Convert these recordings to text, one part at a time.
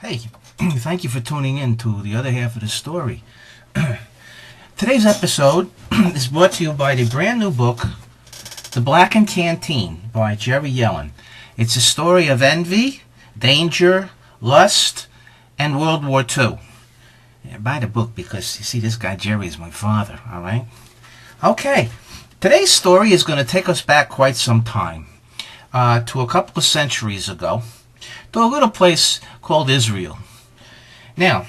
Hey, thank you for tuning in to the other half of the story. Today's episode is brought to you by the brand new book, The Blackened Canteen by Jerry Yellen. It's a story of envy, danger, lust, and World War II. Yeah, buy the book because, you see, this guy Jerry is my father, all right? Okay, today's story is going to take us back quite some time, to a couple of centuries ago, to a little place called Israel. Now,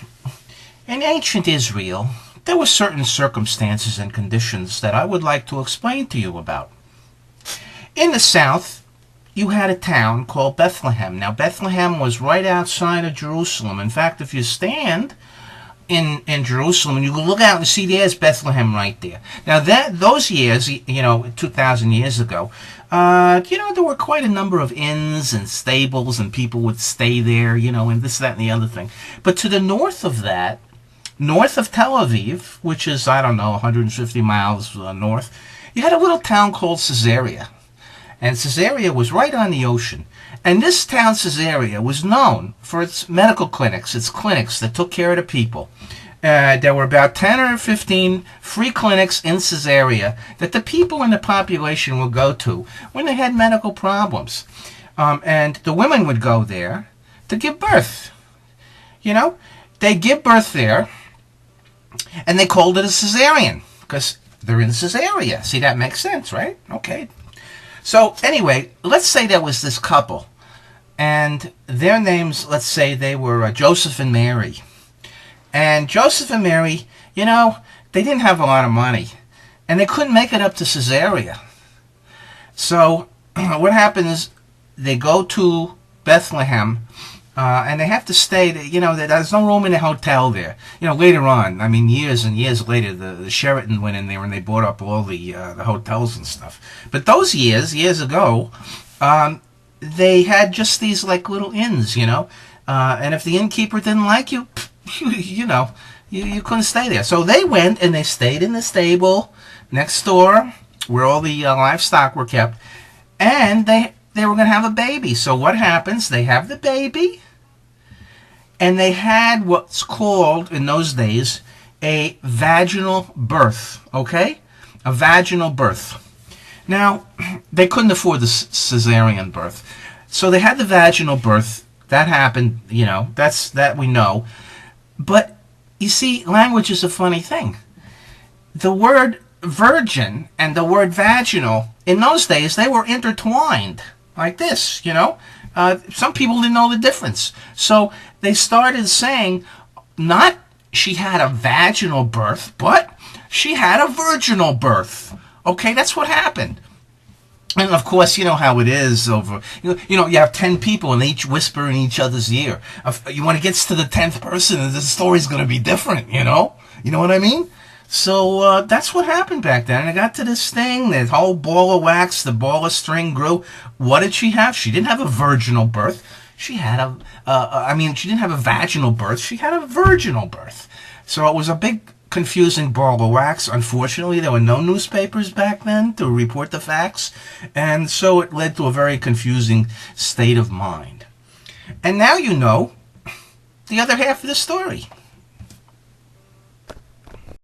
in ancient Israel, there were certain circumstances and conditions that I would like to explain to you about. In the south, you had a town called Bethlehem. Now, Bethlehem was right outside of Jerusalem. In fact, if you stand in Jerusalem and you can look out and see there's Bethlehem right there. Now, those years, 2,000 years ago, there were quite a number of inns and stables and people would stay there, and this, that, and the other thing. But to the north of that, north of Tel Aviv, which is, 150 miles north, you had a little town called Caesarea. And Caesarea was right on the ocean. And this town, Caesarea, was known for its medical clinics, its clinics that took care of the people. There were about 10 or 15 free clinics in Caesarea that the people in the population would go to when they had medical problems. And the women would go there to give birth. They give birth there, and they called it a cesarean because they're in Caesarea. See, that makes sense, right? Okay. So anyway, let's say there was this couple, and their names, let's say they were Joseph and Mary. And Joseph and Mary, they didn't have a lot of money, and they couldn't make it up to Caesarea. So what happens, they go to Bethlehem, and they have to stay, there's no room in the hotel there. Later on, years and years later, the Sheraton went in there and they bought up all the hotels and stuff. But those years ago, they had just these like little inns, and if the innkeeper didn't like you, you couldn't stay there. So they went and they stayed in the stable next door where all the livestock were kept, and they were going to have a baby. So what happens? They have the baby, and they had what's called, in those days, a vaginal birth, okay? A vaginal birth. Now, they couldn't afford the cesarean birth. So they had the vaginal birth. That happened, that we know. But, you see, language is a funny thing. The word virgin and the word vaginal, in those days, they were intertwined. Like this, some people didn't know the difference. So they started saying, not she had a vaginal birth, but she had a virginal birth. Okay, that's what happened. And of course, you know how it is over, you have 10 people and they each whisper in each other's ear. When it gets to the 10th person, the story's going to be different, You know what I mean? So that's what happened back then. And I got to this thing, that whole ball of wax, the ball of string grew. What did she have? She didn't have a virginal birth. She had she didn't have a vaginal birth. She had a virginal birth. So it was a big, confusing ball of wax. Unfortunately, there were no newspapers back then to report the facts. And so it led to a very confusing state of mind. And now you know the other half of the story.